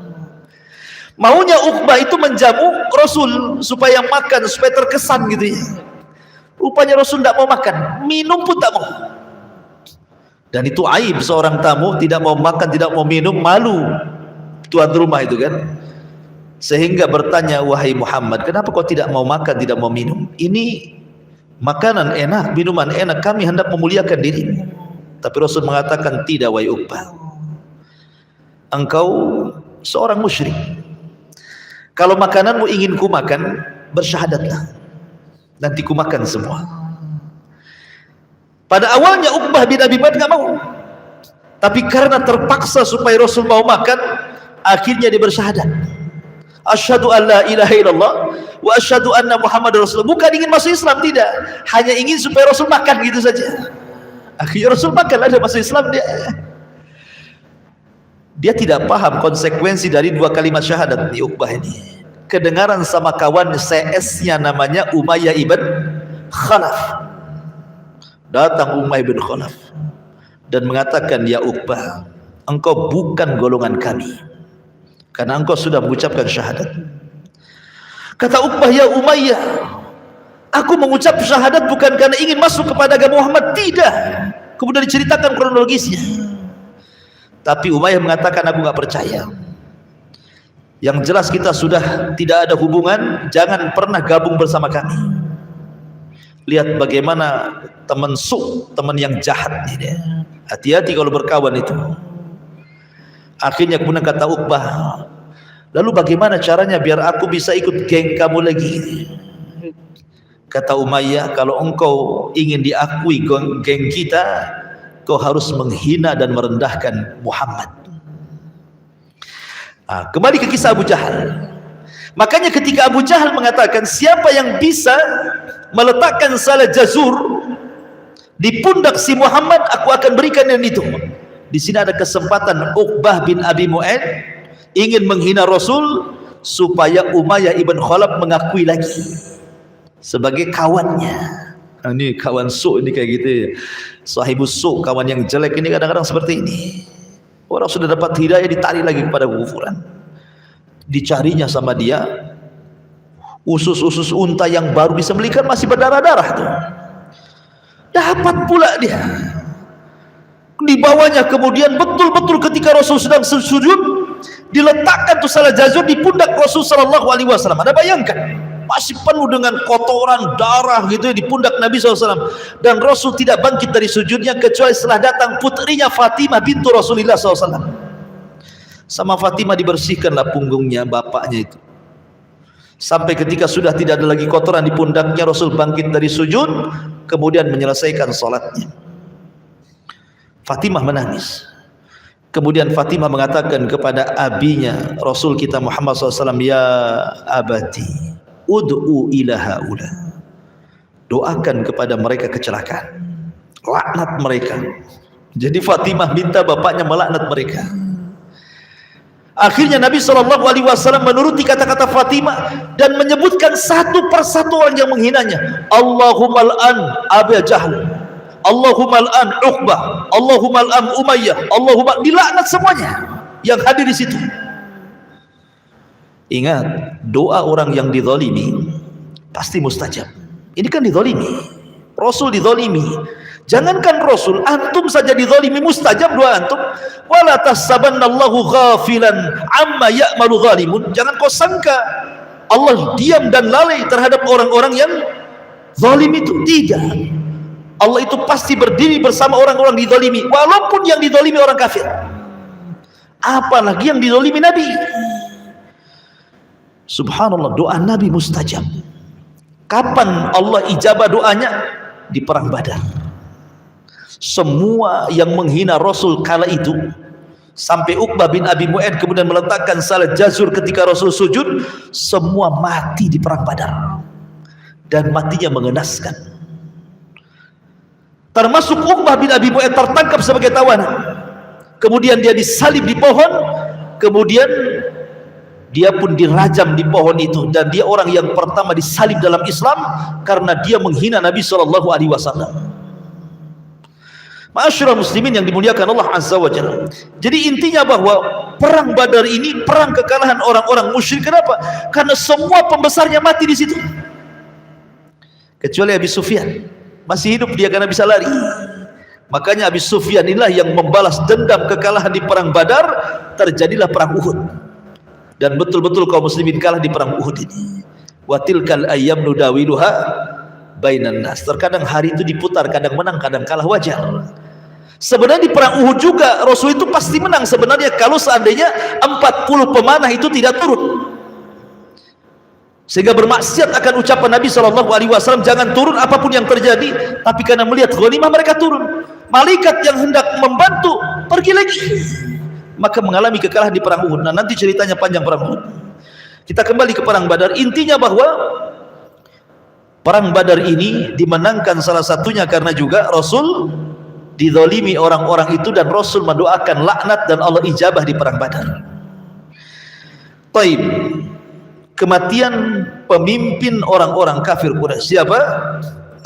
Maunya Uqbah itu menjamu Rasul supaya makan, supaya terkesan gitu ya. Rupanya Rasul tidak mau makan, minum pun tak mau. Dan itu aib seorang tamu tidak mau makan, tidak mau minum, malu tuan rumah itu kan. Sehingga bertanya, wahai Muhammad, kenapa kau tidak mau makan, tidak mau minum? Ini makanan enak, minuman enak, kami hendak memuliakan dirimu. Tapi Rasul mengatakan, tidak wahai Uqbah, engkau seorang musyrik. Kalau makananmu ingin ku makan, bersyahadatlah, nanti ku makan semua. Pada awalnya Uqbah bin Abi Mu'aid nggak mau, tapi karena terpaksa supaya Rasul mau makan, akhirnya dia bersyahadat. Asyhadu an la ilaha illallah wa asyhadu anna Muhammadar Rasulullah. Bukan ingin masuk Islam, tidak, hanya ingin supaya Rasul makan gitu saja. Akhirnya Rasul makan, ada masuk Islam dia. Dia tidak paham konsekuensi dari dua kalimat syahadat di Uqbah ini. Kedengaran sama kawan CS-nya namanya Umayyah ibn Khalaf. Datang Umayyah bin Khalaf dan mengatakan, ya Uqbah, engkau bukan golongan kami karena engkau sudah mengucapkan syahadat. Kata Uqbah, ya Umayyah, aku mengucap syahadat bukan karena ingin masuk kepada agama Muhammad, tidak. Kemudian diceritakan kronologisnya. Tapi Umayyah mengatakan, aku nggak percaya. Yang jelas kita sudah tidak ada hubungan, jangan pernah gabung bersama kami. Lihat bagaimana teman teman yang jahat ini. Hati-hati kalau berkawan itu. Akhirnya kemudian kata Uqbah, Lalu bagaimana caranya biar aku bisa ikut geng kamu lagi? Kata Umayyah, kalau engkau ingin diakui geng kita, kau harus menghina dan merendahkan Muhammad. Kembali ke kisah Abu Jahal. Makanya ketika Abu Jahal mengatakan, siapa yang bisa meletakkan salah jazur di pundak si Muhammad, aku akan berikan yang itu. Di sini ada kesempatan Uqbah bin Abi Mu'aid ingin menghina Rasul supaya Umayyah ibn Khalaf mengakui lagi sebagai kawannya. Ini kawan su' ini kayak gitu ya. Sahibus su', kawan yang jelek ini kadang-kadang seperti ini. Orang sudah dapat hidayah ditarik lagi kepada kekufuran. Dicarinya sama dia usus-usus unta yang baru disembelihkan masih berdarah-darah tuh. Dapat pula dia. Dibawanya kemudian betul-betul ketika Rasul sedang sujud, diletakkan tuh salah jazur di pundak Rasul sallallahu alaihi wasallam. Anda bayangkan, masih penuh dengan kotoran darah gitu di pundak Nabi SAW, dan Rasul tidak bangkit dari sujudnya kecuali setelah datang putrinya Fatimah bintu Rasulullah SAW. Sama Fatimah dibersihkanlah punggungnya bapaknya itu, sampai ketika sudah tidak ada lagi kotoran di pundaknya, Rasul bangkit dari sujud kemudian menyelesaikan sholatnya. Fatimah menangis. Kemudian Fatimah mengatakan kepada abinya Rasul kita Muhammad SAW, ya abati ud'u ila haula, doakan kepada mereka kecelakaan, laknat mereka. Jadi Fatimah minta bapaknya melaknat mereka. Akhirnya Nabi SAW menuruti kata-kata Fatimah dan menyebutkan satu persatu orang yang menghinanya. Allahumma al'an Abu Jahal, Allahumma al'an Uqbah, Allahumma al'an Umayyah, Allahumma, dilaknat semuanya yang hadir di situ. Ingat, doa orang yang dizalimi pasti mustajab. Ini kan dizalimi, Rasul dizalimi. Jangankan Rasul, antum saja dizalimi mustajab doa antum. Wala tahsabannallahu ghafilan amma ya'malu zalimun. Jangan kau sangka Allah diam dan lalai terhadap orang-orang yang zalim itu. Tidak. Allah itu pasti berdiri bersama orang-orang dizalimi, walaupun yang dizalimi orang kafir. Apalagi yang dizalimi Nabi. Subhanallah, doa Nabi mustajab. Kapan Allah ijabah doanya? Di perang Badar. Semua yang menghina Rasul kala itu, sampai Uqbah bin Abi Mu'aid kemudian meletakkan salah jazur ketika Rasul sujud, semua mati di perang Badar, dan matinya mengenaskan. Termasuk Uqbah bin Abi Mu'aid tertangkap sebagai tawanan, kemudian dia disalib di pohon, kemudian dia pun dirajam di pohon itu, dan dia orang yang pertama disalib dalam Islam karena dia menghina Nabi SAW. Ma'asyiral muslimin yang dimuliakan Allah Azza wa Jalla. Jadi intinya bahwa perang Badar ini perang kekalahan orang-orang musyrik. Kenapa? Karena semua pembesarnya mati di situ, kecuali Abi Sufyan masih hidup, dia karena bisa lari. Makanya Abi Sufyan inilah yang membalas dendam kekalahan di perang Badar. Terjadilah perang Uhud, dan betul-betul kaum muslimin kalah di perang Uhud ini. Wa tilkal ayyam nudawiluha bainan nas. Terkadang hari itu diputar, kadang menang kadang kalah, wajar. Sebenarnya di perang Uhud juga Rasul itu pasti menang sebenarnya kalau seandainya 40 pemanah itu tidak turun, sehingga bermaksiat akan ucapan Nabi SAW, jangan turun apapun yang terjadi. Tapi karena melihat ghanimah mereka turun. Malaikat yang hendak membantu pergi lagi, maka mengalami kekalahan di perang Uhud. Nah, nanti ceritanya panjang perang Uhud. Kita kembali ke perang Badar. Intinya bahwa perang Badar ini dimenangkan salah satunya karena juga Rasul dizalimi orang-orang itu, dan Rasul mendoakan laknat dan Allah ijabah di perang Badar. Taib. Kematian pemimpin orang-orang kafir Quraisy siapa?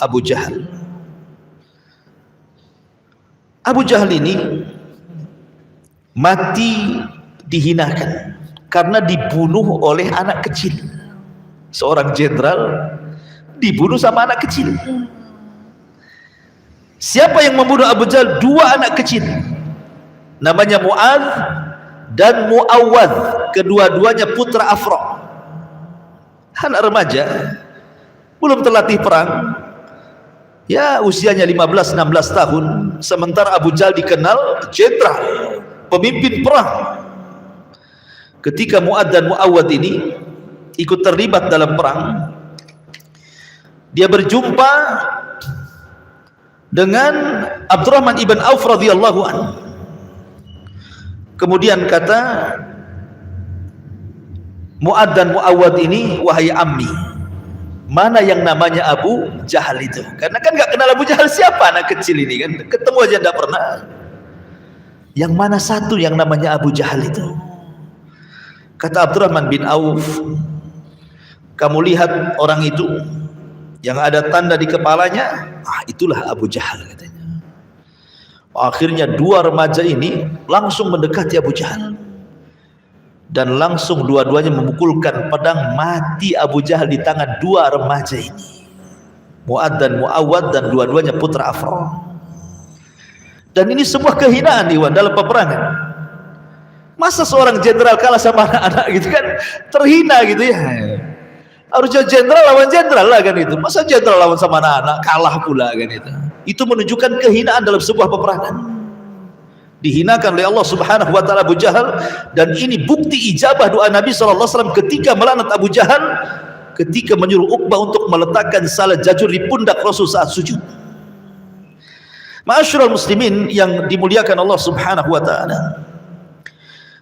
Abu Jahal. Abu Jahal ini mati dihinakan karena dibunuh oleh anak kecil. Seorang jenderal dibunuh sama anak kecil. Siapa yang membunuh Abu Jahal? Dua anak kecil, namanya Mu'adz dan Mu'awwadz. Kedua-duanya putra Afra, anak remaja, belum terlatih perang, ya usianya 15-16 tahun. Sementara Abu Jahal dikenal jenderal, pemimpin perang. ketika Mu'ad dan Mu'awad ini ikut terlibat dalam perang, dia berjumpa dengan Abdurrahman ibn Auf radhiyallahu anhu. Kemudian kata Mu'ad dan Mu'awad ini, wahai ammi, mana yang namanya Abu Jahal itu? Karena kan gak kenal Abu Jahal siapa, anak kecil ini kan, ketemu aja tidak pernah. Yang mana satu yang namanya Abu Jahal itu? Kata Abdurrahman bin Auf, kamu lihat orang itu yang ada tanda di kepalanya, itulah Abu Jahal katanya. Akhirnya dua remaja ini langsung mendekati Abu Jahal dan langsung dua-duanya memukulkan pedang, mati Abu Jahal di tangan dua remaja ini, Mu'ad dan Mu'awad, dan dua-duanya putra Afra. Dan ini sebuah kehinaan Iwan dalam peperangan. Masa seorang jenderal kalah sama anak-anak gitu kan, terhina gitu ya. Harusnya jenderal lawan jenderal lah kan itu. Masa jenderal lawan sama anak-anak, kalah pula kan itu. Itu menunjukkan kehinaan dalam sebuah peperangan. Dihinakan oleh Allah Subhanahu wa taala Abu Jahal, dan ini bukti ijabah doa Nabi sallallahu alaihi wasallam ketika melaknat Abu Jahal, ketika menyuruh Uqbah untuk meletakkan salah jajur di pundak Rasul saat sujud. Ma'asyiral muslimin yang dimuliakan Allah Subhanahu wa taala,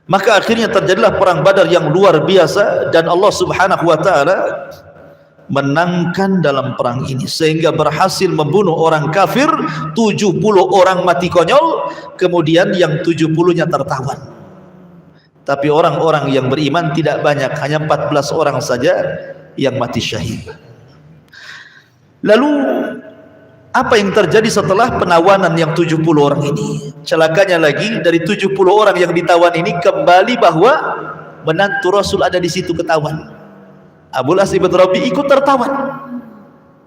maka akhirnya terjadilah perang Badar yang luar biasa, dan Allah Subhanahu wa taala menangkan dalam perang ini sehingga berhasil membunuh orang kafir 70 orang mati konyol, kemudian yang 70-nya tertawan. Tapi orang-orang yang beriman tidak banyak, hanya 14 orang saja yang mati syahid. Lalu apa yang terjadi setelah penawanan yang 70 orang ini? Celakanya lagi, dari 70 orang yang ditawan ini kembali bahwa menantu Rasul ada di situ ketahuan. Abul As ibn Rabi ikut tertawan.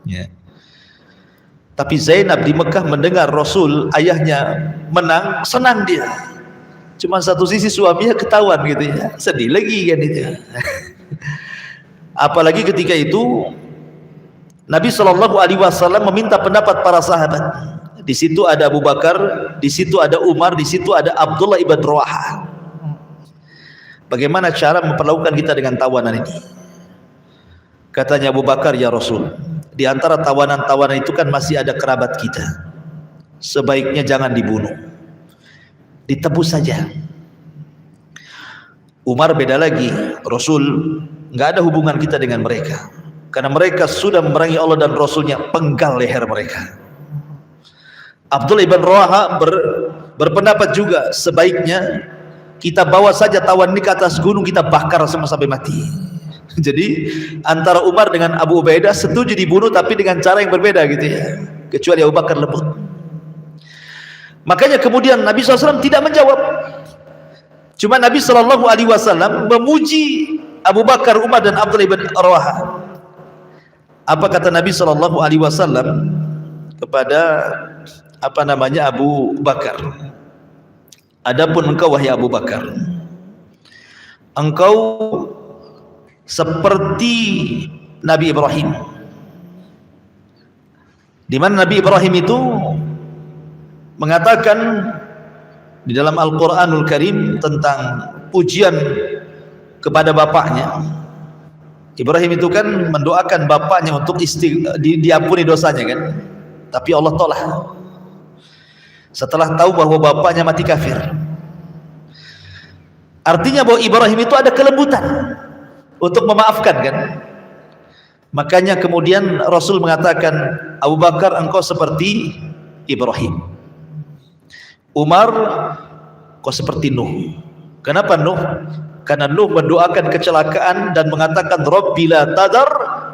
Ya. Tapi Zainab di Mekah mendengar Rasul ayahnya menang, senang dia. Cuma satu sisi suaminya ketahuan gitu ya, sedih lagi kan itu. Apalagi ketika itu Nabi Shallallahu Alaihi Wasallam meminta pendapat para sahabat. Di situ ada Abu Bakar, di situ ada Umar, di situ ada Abdullah ibn Rawaha. Bagaimana cara memperlakukan kita dengan tawanan ini? Katanya Abu Bakar, ya Rasul, di antara tawanan-tawanan itu kan masih ada kerabat kita. Sebaiknya jangan dibunuh, ditebus saja. Umar beda lagi, Rasul, nggak ada hubungan kita dengan mereka, karena mereka sudah memerangi Allah dan Rasulnya, penggal leher mereka. Abdullah ibn Rawaha berpendapat juga, sebaiknya kita bawa saja tawan ini ke atas gunung, kita bakar semua sampai mati. Jadi antara Umar dengan Abu Ubaidah setuju dibunuh, tapi dengan cara yang berbeda gitu ya, kecuali Abu Bakar lembut. Makanya kemudian Nabi SAW tidak menjawab, cuma Nabi SAW memuji Abu Bakar, Umar, dan Abdullah ibn Rawaha. Apa kata Nabi SAW kepada Abu Bakar? Adapun engkau wahai Abu Bakar, engkau seperti Nabi Ibrahim, di mana Nabi Ibrahim itu mengatakan di dalam Al-Quranul Karim tentang pujian kepada bapaknya. Ibrahim itu kan mendoakan bapaknya untuk diampuni dosanya kan, tapi Allah tolak setelah tahu bahwa bapaknya mati kafir. Artinya bahwa Ibrahim itu ada kelembutan untuk memaafkan kan. Makanya kemudian Rasul mengatakan, Abu Bakar engkau seperti Ibrahim, Umar kau seperti Nuh. Kenapa Nuh? Karena Nuh mendoakan kecelakaan dan mengatakan, Rabbi la tadar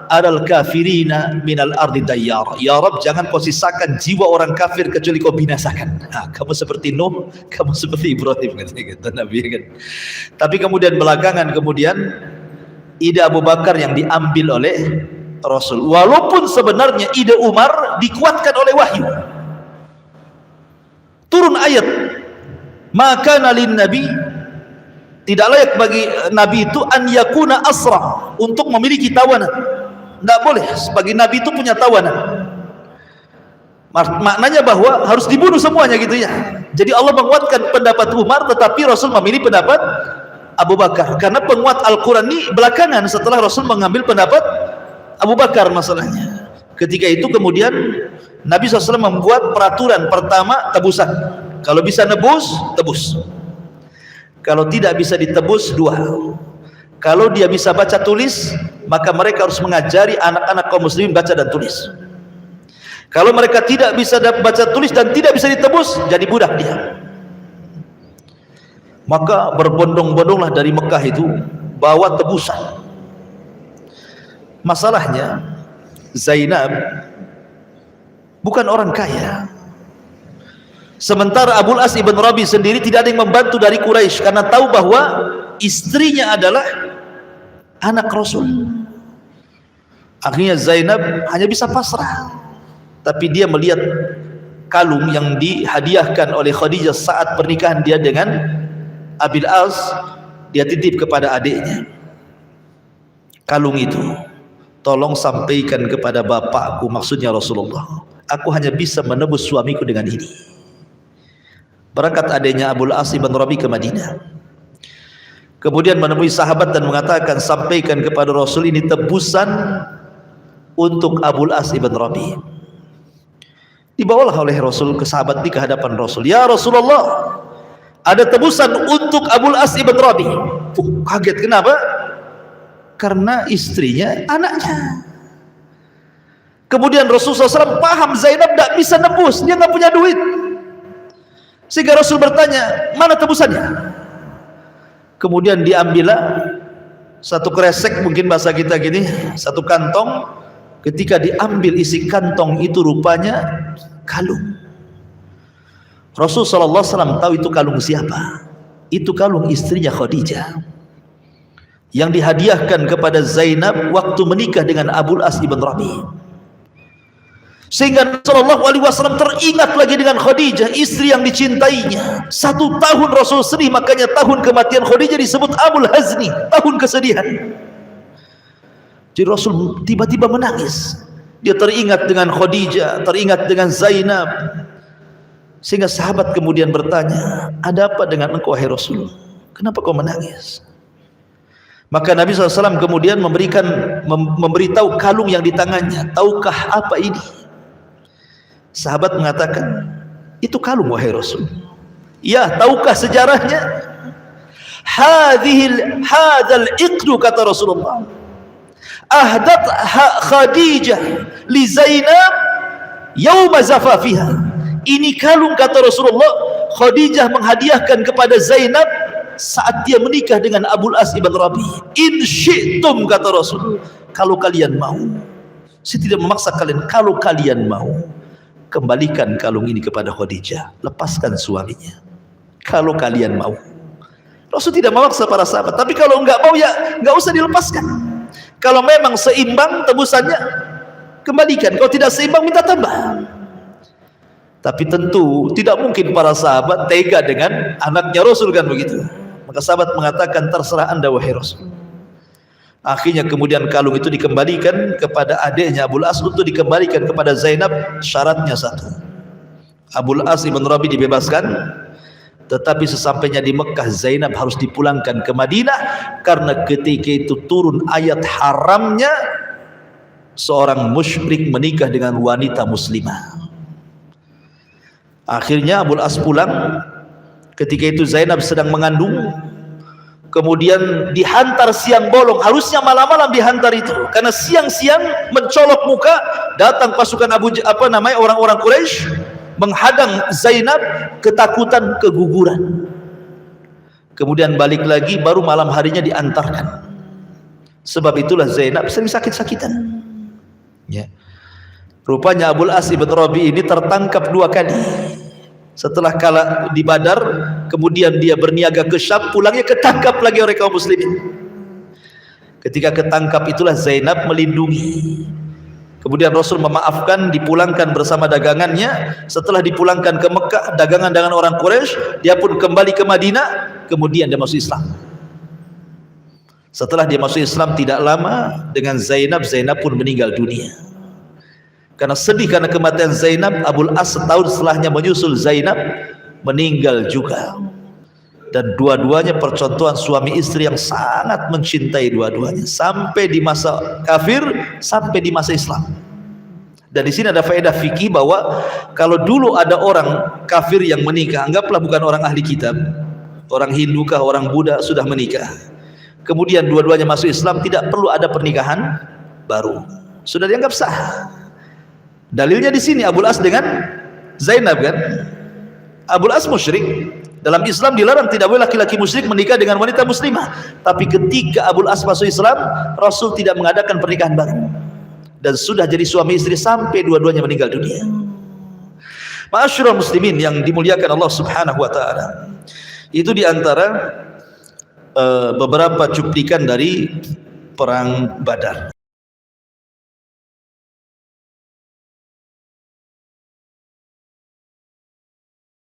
alal kafirina minal ardi dayyar. Ya Rabb, jangan kau sisakan jiwa orang kafir kecuali kau binasakan. Nah, kamu seperti Nuh, kamu seperti Ibrahim kata Nabi kan. Tapi kemudian belakangan ide Abu Bakar yang diambil oleh Rasul, walaupun sebenarnya ide Umar dikuatkan oleh wahyu. Turun ayat, maka nalin Nabi, tidak layak bagi Nabi itu an yakuna asra, untuk memiliki tawanan. Tidak boleh, sebagai Nabi itu punya tawanan. Maknanya bahwa harus dibunuh semuanya gitu ya. Jadi Allah menguatkan pendapat Umar, tetapi Rasul memilih pendapat Abu Bakar, karena penguat Al-Quran ini belakangan setelah Rasul mengambil pendapat Abu Bakar masalahnya. Ketika itu kemudian Nabi SAW membuat peraturan pertama tebusan. Kalau bisa nebus, tebus. Kalau tidak bisa ditebus, 2. Kalau dia bisa baca tulis, maka mereka harus mengajari anak-anak kaum muslimin baca dan tulis. Kalau mereka tidak bisa baca tulis dan tidak bisa ditebus, jadi budak dia. Maka berbondong-bondonglah dari Mekah itu bawa tebusan. Masalahnya Zainab bukan orang kaya. Sementara Abul As ibn Rabi sendiri tidak ada yang membantu dari Quraisy karena tahu bahwa istrinya adalah anak Rasul. Akhirnya Zainab hanya bisa pasrah. Tapi dia melihat kalung yang dihadiahkan oleh Khadijah saat pernikahan dia dengan Abil As, dia titip kepada adiknya. Kalung itu tolong sampaikan kepada bapakku, maksudnya Rasulullah, aku hanya bisa menebus suamiku dengan ini. Berangkat adiknya Abul As ibn Rabi ke Madinah, kemudian menemui sahabat dan mengatakan, sampaikan kepada Rasul ini tebusan untuk Abul As ibn Rabi. Dibawalah oleh Rasul ke sahabat di hadapan Rasul. Ya Rasulullah, ada tebusan untuk Abul As ibn Rabi. Kaget, kenapa? Karena istrinya anaknya. Kemudian Rasulullah SAW paham Zainab tidak bisa nebus, dia nggak punya duit. Sehingga Rasul bertanya, mana tebusannya? Kemudian diambillah satu kresek, mungkin bahasa kita gini, satu kantong. Ketika diambil isi kantong itu rupanya kalung. Rasul SAW tahu itu kalung siapa? Itu kalung istrinya Khadijah yang dihadiahkan kepada Zainab waktu menikah dengan Abul As ibn Rabi. Sehingga Rasulullah SAW teringat lagi dengan Khadijah, istri yang dicintainya. 1 tahun Rasul sedih, makanya tahun kematian Khadijah disebut Abul Hazni, tahun kesedihan. Jadi Rasul tiba-tiba menangis. Dia teringat dengan Khadijah, teringat dengan Zainab. Sehingga sahabat kemudian bertanya, ada apa dengan engkau wahai Rasul? Kenapa kau menangis? Maka Nabi SAW kemudian memberitahu kalung yang di tangannya. Tahukah apa ini? Sahabat mengatakan, itu kalung wahai Rasul. Ya, tahukah sejarahnya? Hadzal iqdu, kata Rasulullah, ahdat Khadijah li Zainab yauma zafafiha. Ini kalung, kata Rasulullah, Khadijah menghadiahkan kepada Zainab saat dia menikah dengan Abul As ibn Rabi. In syi'tum, kata Rasul, kalau kalian mau, saya tidak memaksa kalian, kalau kalian mau, kembalikan kalung ini kepada Khadijah, lepaskan suaminya kalau kalian mau. Rasul tidak memaksa para sahabat, tapi kalau enggak mau ya enggak usah dilepaskan. Kalau memang seimbang tebusannya, kembalikan. Kalau tidak seimbang, minta tambah. Tapi tentu tidak mungkin para sahabat tega dengan anaknya Rasul, kan begitu. Maka sahabat mengatakan, terserah anda wahai Rasul. Akhirnya kemudian kalung itu dikembalikan kepada adiknya Abul As untuk dikembalikan kepada Zainab. Syaratnya 1, Abul As ibn Rabi dibebaskan, tetapi sesampainya di Mekah Zainab harus dipulangkan ke Madinah, karena ketika itu turun ayat haramnya seorang musyrik menikah dengan wanita muslimah. Akhirnya Abul As pulang. Ketika itu Zainab sedang mengandung, kemudian dihantar siang bolong. Harusnya malam-malam dihantar itu, karena siang-siang mencolok muka, datang pasukan orang-orang Quraisy menghadang Zainab, ketakutan, keguguran. Kemudian balik lagi, baru malam harinya diantarkan. Sebab itulah Zainab sering sakit-sakitan. Ya. Rupanya Abul As ibn Rabi ini tertangkap 2 kali. Setelah kalah di Badar, kemudian dia berniaga ke Syam, pulangnya ketangkap lagi oleh kaum muslimin. Ketika ketangkap itulah Zainab melindungi. Kemudian Rasul memaafkan, dipulangkan bersama dagangannya. Setelah dipulangkan ke Mekah, dagangan-dagangan orang Quraisy, dia pun kembali ke Madinah. Kemudian dia masuk Islam. Setelah dia masuk Islam tidak lama dengan Zainab, Zainab pun meninggal dunia. Karena sedih karena kematian Zainab, Abul As setahun setelahnya menyusul Zainab, meninggal juga. dan dua-duanya percontohan suami istri yang sangat mencintai dua-duanya sampai di masa kafir sampai di masa Islam. Dan di sini ada faedah fikih bahwa kalau dulu ada orang kafir yang menikah, anggaplah bukan orang ahli kitab, orang Hindu kah, orang Buddha, sudah menikah, kemudian dua-duanya masuk Islam, tidak perlu ada pernikahan baru, sudah dianggap sah. Dalilnya di sini Abul As dengan Zainab kan. Abul As musyrik. Dalam Islam dilarang, tidak boleh laki-laki musyrik menikah dengan wanita muslimah. Tapi ketika Abul As masuk Islam, Rasul tidak mengadakan pernikahan baru, dan sudah jadi suami istri sampai dua-duanya meninggal dunia. Ma'asyiral muslimin yang dimuliakan Allah Subhanahu wa taala. Itu diantara beberapa cuplikan dari perang Badar.